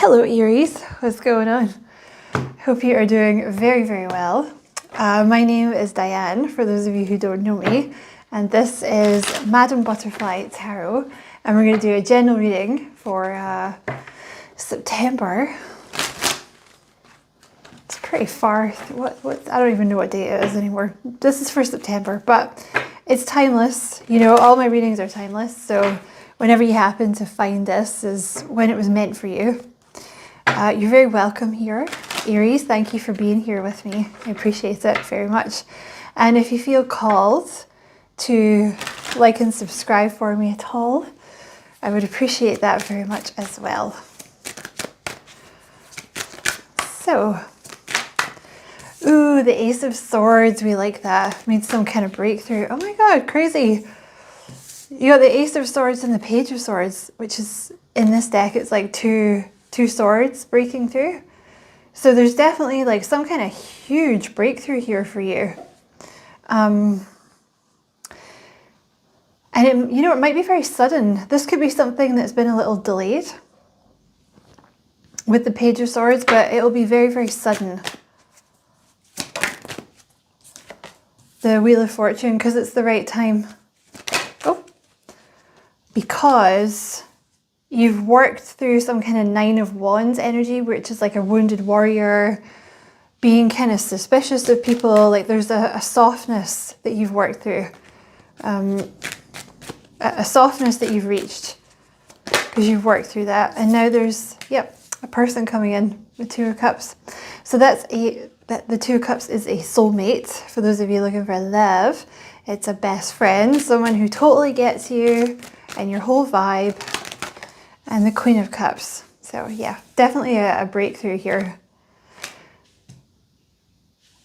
Hello Aries, what's going on? Hope you are doing very, very well. My name is Diane, for those of you who don't know me, and this is Madam Butterfly Tarot, and we're going to do a general reading for September. It's pretty far. I don't even know what date it is anymore. This is for September, but it's timeless. You know, all my readings are timeless, so whenever you happen to find this is when it was meant for you. You're very welcome here, Aries. Thank you for being here with me. I appreciate it very much. And if you feel called to like and subscribe for me at all, I would appreciate that very much as well. So, ooh, the Ace of Swords, we like that. Made some kind of breakthrough. Oh my God, crazy. You got the Ace of Swords and the Page of Swords, which is, in this deck, it's like two swords breaking through. So there's definitely like some kind of huge breakthrough here for you. And it might be very sudden. This could be something that's been a little delayed with the Page of Swords, but it will be very, very sudden. The Wheel of Fortune, because it's the right time. Oh, because you've worked through some kind of Nine of Wands energy, which is like a wounded warrior, being kind of suspicious of people. Like there's a softness that you've worked through, a softness that you've reached because you've worked through that. And now there's, yep, a person coming in with Two of Cups. So the Two of Cups is a soulmate. For those of you looking for love, it's a best friend, someone who totally gets you and your whole vibe. And the Queen of Cups. So yeah, definitely a breakthrough here.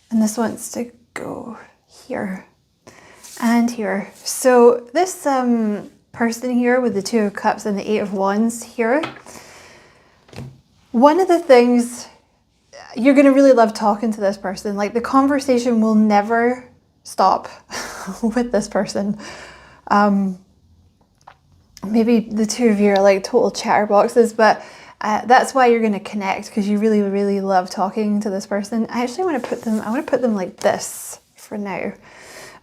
And this wants to go here and here. So this person here with the Two of Cups and the Eight of Wands here, one of the things, you're going to really love talking to this person. Like the conversation will never stop with this person. Maybe the two of you are like total chatterboxes, but that's why you're going to connect, because you really, really love talking to this person. I actually want to put them like this for now.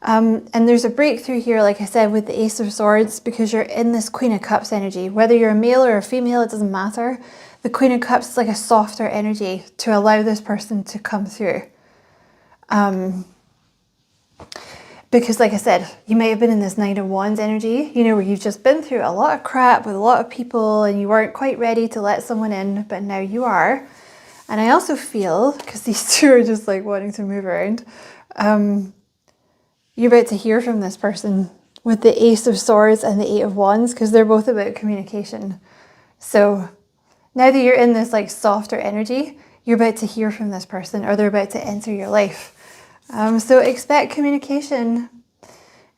And there's a breakthrough here, like I said, with the Ace of Swords, because you're in this Queen of Cups energy. Whether you're a male or a female, it doesn't matter. The Queen of Cups is like a softer energy to allow this person to come through. Because like I said, you may have been in this Nine of Wands energy, you know, where you've just been through a lot of crap with a lot of people and you weren't quite ready to let someone in, but now you are. And I also feel, because these two are just like wanting to move around, you're about to hear from this person with the Ace of Swords and the Eight of Wands, because they're both about communication. So now that you're in this like softer energy, you're about to hear from this person, or they're about to enter your life. So expect communication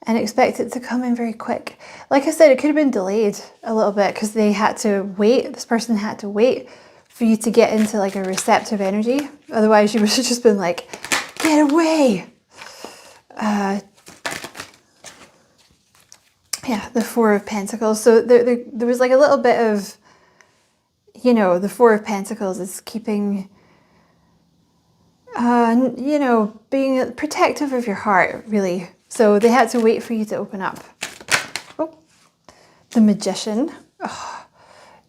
and expect it to come in very quick. Like I said, it could have been delayed a little bit because they had to wait. This person had to wait for you to get into like a receptive energy. Otherwise you would have just been like, get away. Yeah, the Four of Pentacles. So there was like a little bit of, you know, the Four of Pentacles is keeping, you know, being protective of your heart, really. So they had to wait for you to open up. Oh, the Magician. Oh,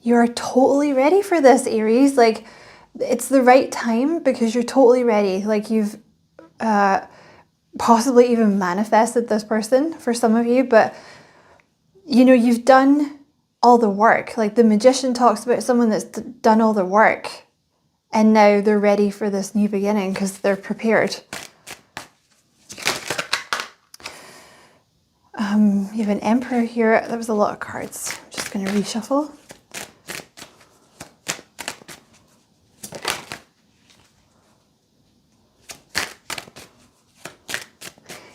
you're totally ready for this, Aries. Like, it's the right time because you're totally ready. Like, you've possibly even manifested this person for some of you, but, you know, you've done all the work. Like, the Magician talks about someone that's done all the work. And now they're ready for this new beginning because they're prepared. You have an Emperor here. That was a lot of cards. I'm just going to reshuffle.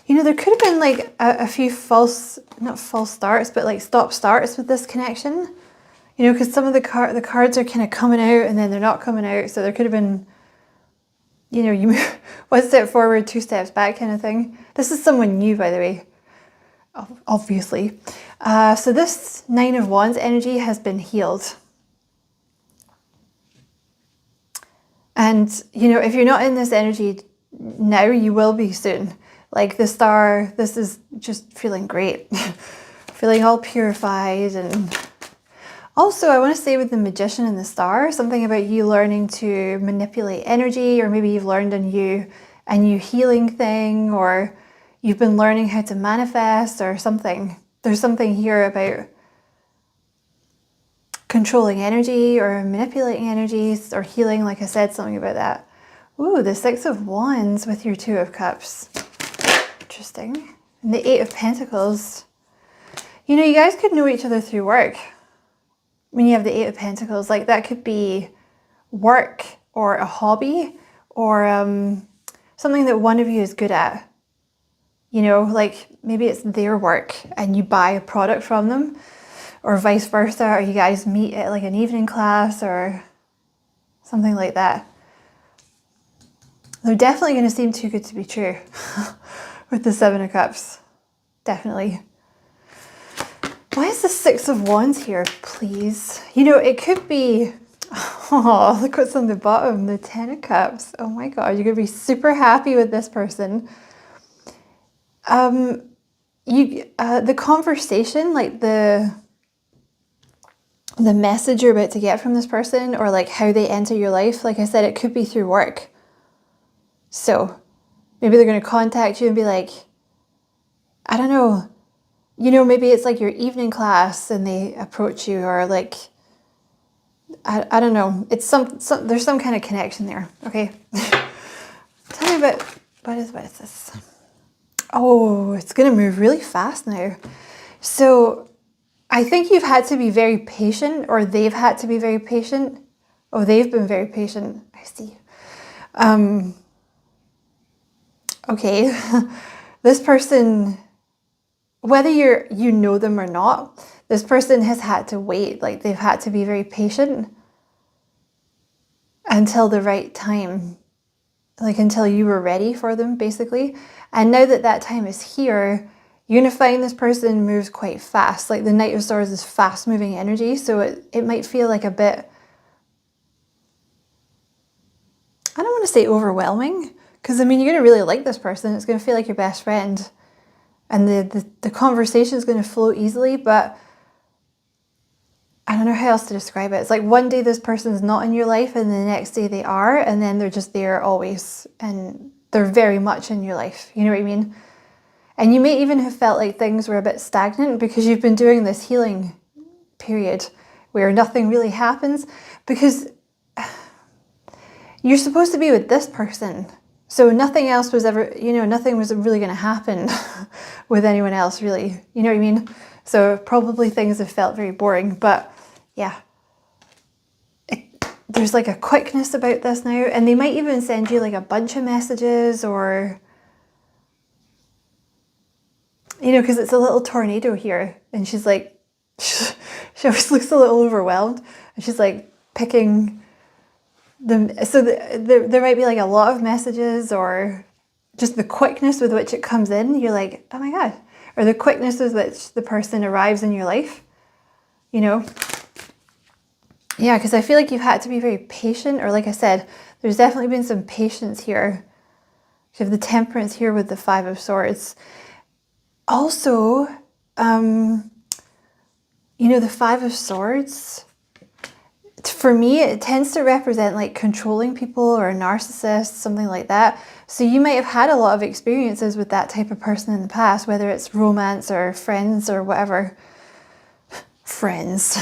You know, there could have been like a few not false starts, but like stop starts with this connection. You know, because some of the cards are kind of coming out and then they're not coming out. So there could have been, you know, you move one step forward, two steps back kind of thing. This is someone new, by the way, obviously. So this Nine of Wands energy has been healed. And, you know, if you're not in this energy now, you will be soon. Like the star, this is just feeling great. Feeling all purified. And also, I want to say with the Magician and the Star, something about you learning to manipulate energy, or maybe you've learned a new healing thing, or you've been learning how to manifest or something. There's something here about controlling energy or manipulating energies or healing, like I said, something about that. Ooh, the Six of Wands with your Two of Cups. Interesting. And the Eight of Pentacles. You know, you guys could know each other through work. When you have the Eight of Pentacles, like that could be work or a hobby or something that one of you is good at. You know, like maybe it's their work and you buy a product from them, or vice versa, or you guys meet at like an evening class or something like that. They're definitely going to seem too good to be true with the Seven of Cups. Definitely. Why is the Six of Wands here, please? You know, it could be... Oh, look what's on the bottom, the Ten of Cups. Oh my God, you're going to be super happy with this person. The conversation, like the message you're about to get from this person, or like how they enter your life, like I said, it could be through work. So maybe they're going to contact you and be like, I don't know, you know, maybe it's like your evening class and they approach you, or like, I don't know, it's there's some kind of connection there. Okay. Tell me about, what is this? Oh, it's going to move really fast now. So I think you've had to be very patient, or they've had to be very patient. Oh, they've been very patient. I see. Okay. This person, whether you know them or not, this person has had to wait. Like they've had to be very patient until the right time. Like until you were ready for them, basically. And now that that time is here, you're going to find this person moves quite fast. Like the Knight of Swords is fast moving energy. So it might feel like a bit, I don't want to say overwhelming, because I mean, you're going to really like this person. It's going to feel like your best friend. And the conversation is going to flow easily, but I don't know how else to describe it. It's like one day this person's not in your life and the next day they are, and then they're just there always. And they're very much in your life. You know what I mean? And you may even have felt like things were a bit stagnant because you've been doing this healing period where nothing really happens, because you're supposed to be with this person. So nothing else was ever, you know, nothing was really going to happen with anyone else, really. You know what I mean? So probably things have felt very boring, but yeah. There's like a quickness about this now, and they might even send you like a bunch of messages, or, you know, because it's a little tornado here, and she's like, she always looks a little overwhelmed, and she's like picking them. So there might be like a lot of messages, or just the quickness with which it comes in. You're like, oh my God. Or the quickness with which the person arrives in your life, you know. Yeah, because I feel like you've had to be very patient, or like I said, there's definitely been some patience here. You have the Temperance here with the Five of Swords. Also, you know, the Five of Swords, for me, it tends to represent like controlling people or a narcissist, something like that. So you might have had a lot of experiences with that type of person in the past, whether it's romance or friends or whatever. Friends,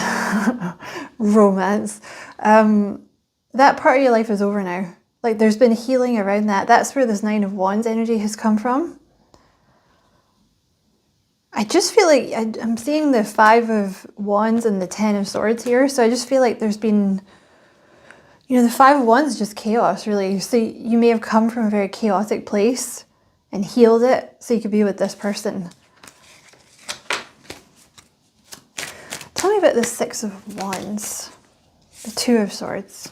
romance. That part of your life is over now. Like there's been healing around that. That's where this Nine of Wands energy has come from. I just feel like I'm seeing the Five of Wands and the Ten of Swords here. So I just feel like there's been, you know, the Five of Wands is just chaos, really. So you may have come from a very chaotic place and healed it so you could be with this person. Tell me about the Six of Wands, the Two of Swords.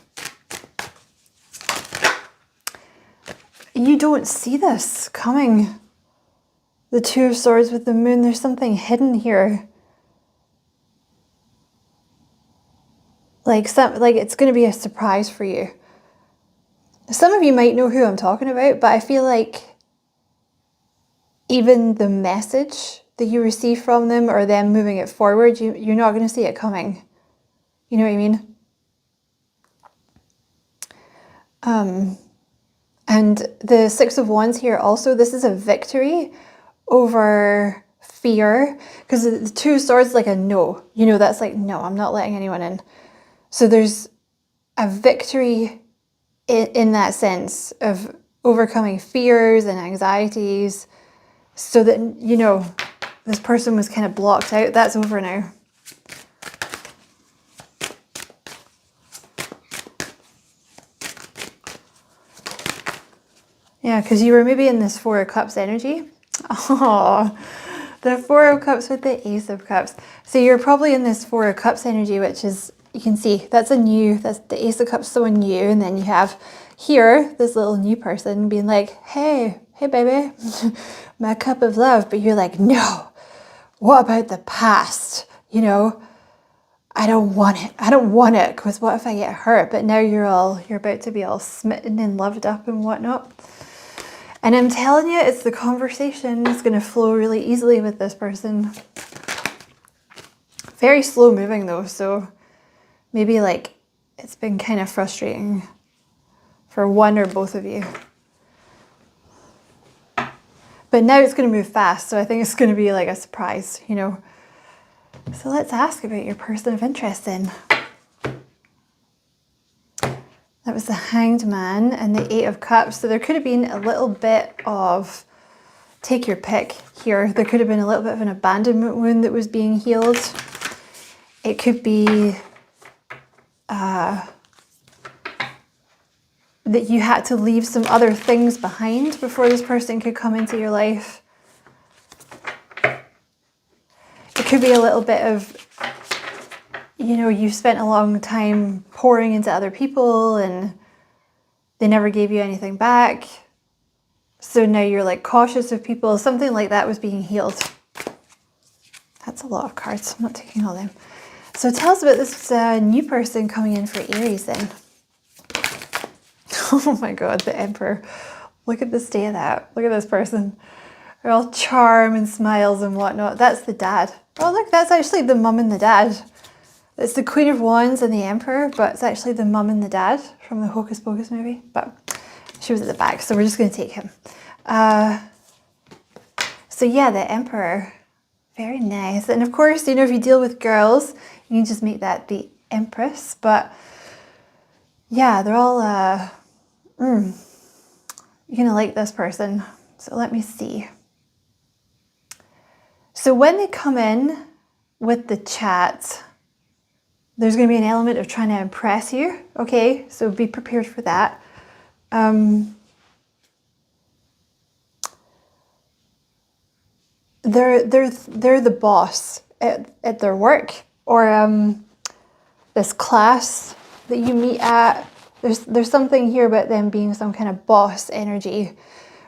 You don't see this coming. The Two of Swords with the Moon, there's something hidden here. Like it's going to be a surprise for you. Some of you might know who I'm talking about, but I feel like even the message that you receive from them or them moving it forward, you're not going to see it coming. You know what I mean? And the Six of Wands here also, this is a victory over fear, because the Two of Swords is like a no. You know, that's like, no, I'm not letting anyone in. So there's a victory in that sense of overcoming fears and anxieties, so that, you know, this person was kind of blocked out. That's over now. Yeah, because you were maybe in this Four of Cups energy. Oh, the Four of Cups with the Ace of Cups. So you're probably in this Four of Cups energy, which is, you can see, that's the Ace of Cups, someone new. And then you have here, this little new person being like, hey baby, my cup of love. But you're like, no, what about the past? You know, I don't want it. I don't want it, because what if I get hurt? But now you're about to be all smitten and loved up and whatnot. And I'm telling you, it's the conversation is going to flow really easily with this person. Very slow moving though, so maybe like it's been kind of frustrating for one or both of you. But now it's going to move fast, so I think it's going to be like a surprise, you know. So let's ask about your person of interest then. That was the Hanged Man and the Eight of Cups. So there could have been a little bit of, take your pick here. There could have been a little bit of an abandonment wound that was being healed. It could be that you had to leave some other things behind before this person could come into your life. It could be a little bit of, you know, you spent a long time pouring into other people and they never gave you anything back. So now you're like cautious of people. Something like that was being healed. That's a lot of cards. I'm not taking all them. So tell us about this new person coming in for Aries then. Oh my God, the Emperor. Look at the state of that. Look at this person. They're all charm and smiles and whatnot. That's the dad. Oh look, that's actually the mum and the dad. It's the Queen of Wands and the Emperor, but it's actually the mum and the dad from the Hocus Pocus movie. But she was at the back, so we're just going to take him. So yeah, the Emperor. Very nice. And of course, you know, if you deal with girls, you can just make that the Empress. But yeah, they're all, you're going to like this person. So let me see. So when they come in with the chat, there's going to be an element of trying to impress you. Okay, so be prepared for that. They're the boss at their work, or this class that you meet at. There's something here about them being some kind of boss energy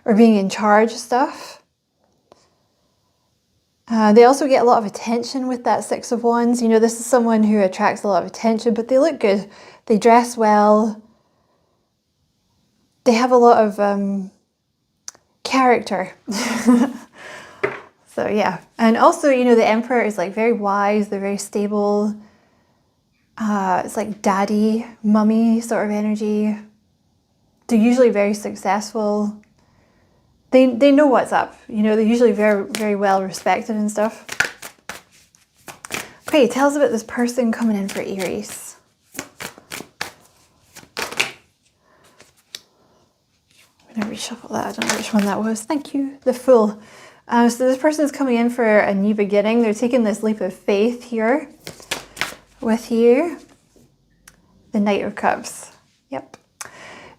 or being in charge stuff. They also get a lot of attention with that Six of Wands. You know, this is someone who attracts a lot of attention, but they look good. They dress well. They have a lot of character. So yeah. And also, you know, the Emperor is like very wise. They're very stable. It's like daddy, mummy sort of energy. They're usually very successful. They know what's up. You know, they're usually very, very well respected and stuff. Okay, tell us about this person coming in for Aries. I'm going to reshuffle that. I don't know which one that was. Thank you. The Fool. So this person is coming in for a new beginning. They're taking this leap of faith here with you. The Knight of Cups. Yep.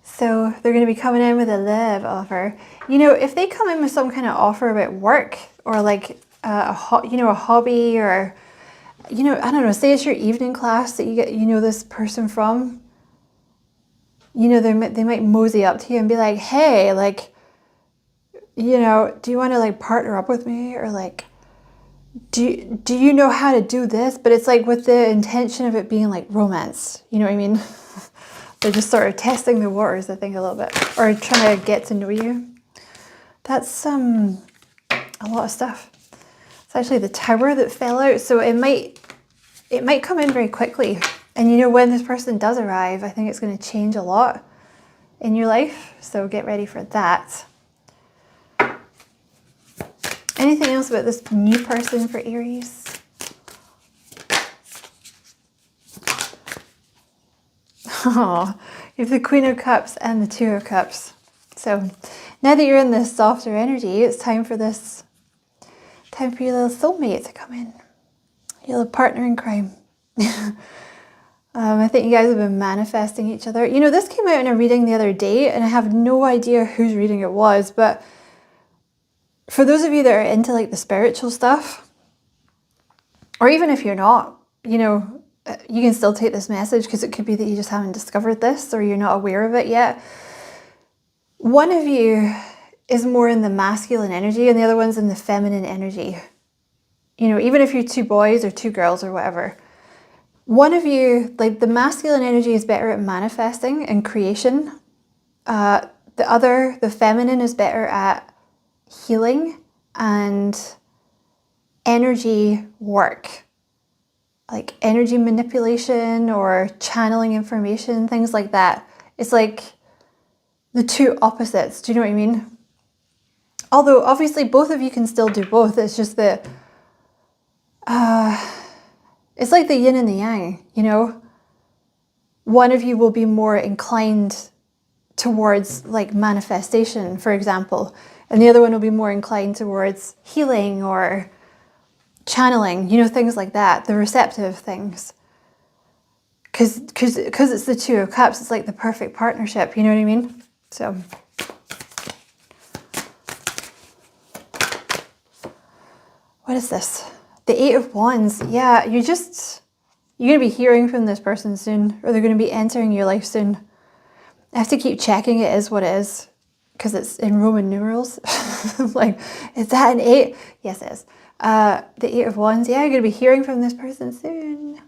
So they're going to be coming in with a love offer. You know, if they come in with some kind of offer about work or like a hobby, or, you know, I don't know, say it's your evening class that you get, you know, this person from, you know, they might mosey up to you and be like, hey, like, you know, do you want to like partner up with me? Or like, do you know how to do this? But it's like with the intention of it being like romance. You know what I mean? They're just sort of testing the waters, I think, a little bit, or trying to get to know you. That's a lot of stuff. It's actually the Tower that fell out, so it might come in very quickly. And you know, when this person does arrive, I think it's going to change a lot in your life, so get ready for that. Anything else about this new person for Aries? Oh, you have the Queen of Cups and the Two of Cups. So now that you're in this softer energy, it's time for your little soulmate to come in. Your little partner in crime. I think you guys have been manifesting each other. You know, this came out in a reading the other day, and I have no idea whose reading it was, but for those of you that are into like the spiritual stuff, or even if you're not, you know, you can still take this message, because it could be that you just haven't discovered this or you're not aware of it yet. One of you is more in the masculine energy and the other one's in the feminine energy. You know, even if you're two boys or two girls or whatever, one of you, like the masculine energy is better at manifesting and creation. The feminine is better at healing and energy work. Like energy manipulation or channeling information, things like that. It's like the two opposites. Do you know what I mean? Although obviously both of you can still do both. It's just that it's like the yin and the yang, you know? One of you will be more inclined towards like manifestation, for example, and the other one will be more inclined towards healing or channeling, you know, things like that, the receptive things. Because it's the Two of Cups, it's like the perfect partnership, you know what I mean? So, what is this? The Eight of Wands. Yeah, you're going to be hearing from this person soon, or they're going to be entering your life soon. I have to keep checking it is what it is, because it's in Roman numerals. Like, is that an 8? Yes, it is. The Eight of Wands. Yeah, you're going to be hearing from this person soon.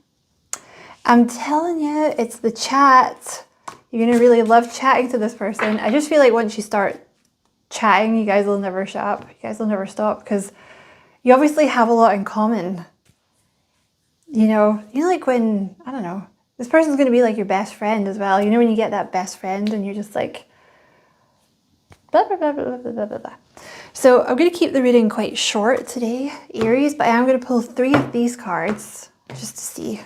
I'm telling you, it's the chat. You're going to really love chatting to this person. I just feel like once you start chatting, you guys will never shut up. You guys will never stop, because you obviously have a lot in common. You know, like when, I don't know, this person's going to be like your best friend as well. You know when you get that best friend and you're just like, blah, blah, blah, blah, blah, blah, blah, blah. So I'm going to keep the reading quite short today, Aries, but I am going to pull 3 of these cards just to see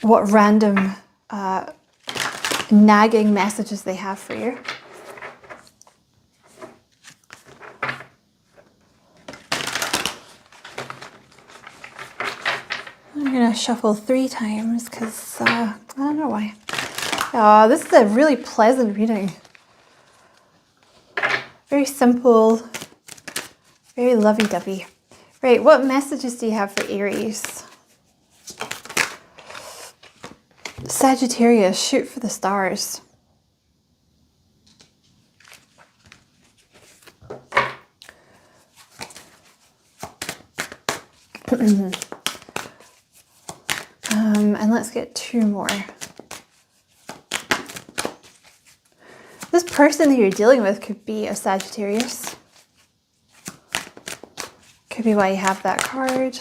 what random nagging messages they have for you. I'm going to shuffle 3 times because I don't know why. Oh, this is a really pleasant reading. Very simple, very lovey-dovey. Right, what messages do you have for Aries? Sagittarius, shoot for the stars. And let's get 2 more. This person that you're dealing with could be a Sagittarius. Could be why you have that card.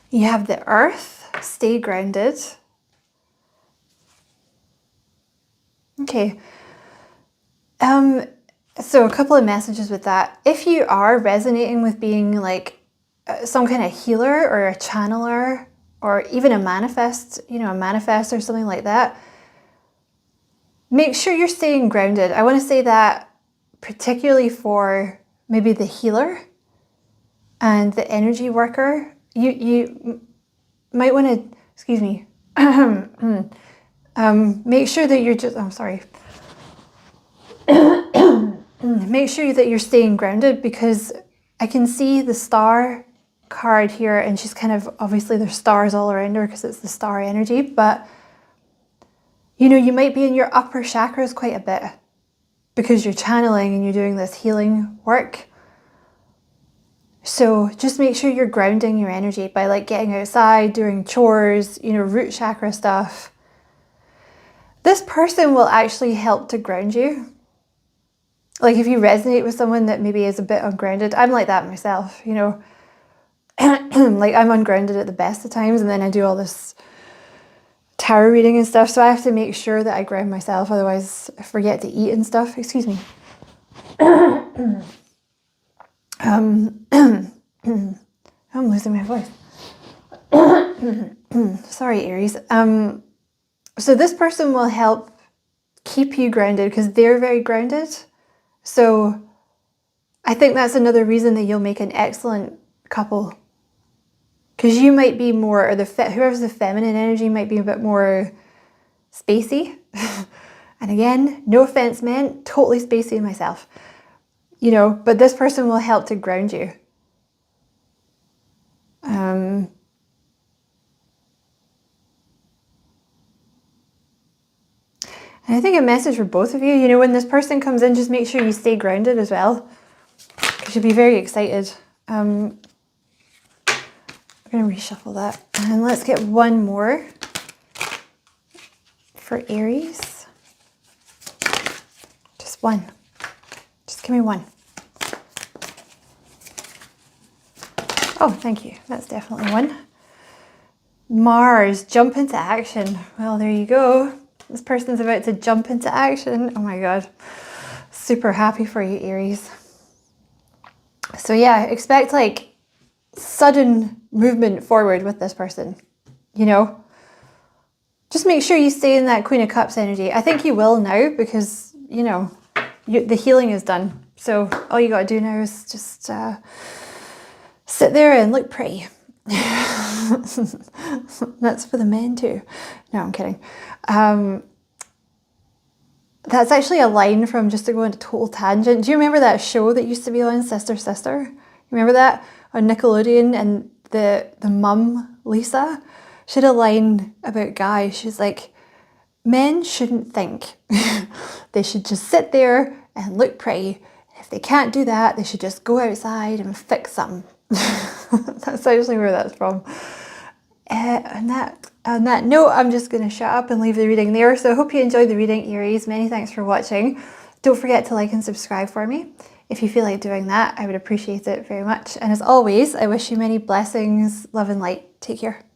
You have the Earth, stay grounded. Okay. So a couple of messages with that. If you are resonating with being like some kind of healer or a channeler or even a manifest, a manifest or something like that, make sure you're staying grounded. I want to say that particularly for maybe the healer and the energy worker. You might want to, excuse me, make sure that you're just, I'm sorry. Make sure that you're staying grounded, because I can see the star card here and she's kind of, obviously there's stars all around her because it's the star energy, but you might be in your upper chakras quite a bit because you're channeling and you're doing this healing work. So just make sure you're grounding your energy by like getting outside, doing chores, you know, root chakra stuff. This person will actually help to ground you. Like if you resonate with someone that maybe is a bit ungrounded, I'm like that myself, you know. Like I'm ungrounded at the best of times, and then I do all this tarot reading and stuff, so I have to make sure that I ground myself, otherwise I forget to eat and stuff. Excuse me. I'm losing my voice. Sorry, Aries. So this person will help keep you grounded because they're very grounded. So I think that's another reason that you'll make an excellent couple. Because you might be more, or whoever's the feminine energy might be a bit more spacey. And again, no offense meant, totally spacey myself. You know, but this person will help to ground you. And I think a message for both of you, you know, when this person comes in, just make sure you stay grounded as well. Because you'll be very excited. We're going to reshuffle that. And let's get one more for Aries. Just one. Just give me one. Oh, thank you. That's definitely one. Mars, jump into action. Well, there you go. This person's about to jump into action. Oh my God. Super happy for you, Aries. So yeah, expect like sudden movement forward with this person, you know. Just make sure you stay in that Queen of Cups energy. I think you will now because, you know, the healing is done. So all you got to do now is just sit there and look pretty. That's for the men too. No, I'm kidding. That's actually a line from, just to go into total tangent, do you remember that show that used to be on, Sister Sister? You remember that on Nickelodeon? And the mum, Lisa, she had a line about guys. She's like, men shouldn't think. They should just sit there and look pretty. If they can't do that, they should just go outside and fix something. That's actually where that's from. On that note, I'm just going to shut up and leave the reading there. So I hope you enjoyed the reading, Aries. Many thanks for watching. Don't forget to like and subscribe for me. If you feel like doing that, I would appreciate it very much. And as always, I wish you many blessings, love and light. Take care.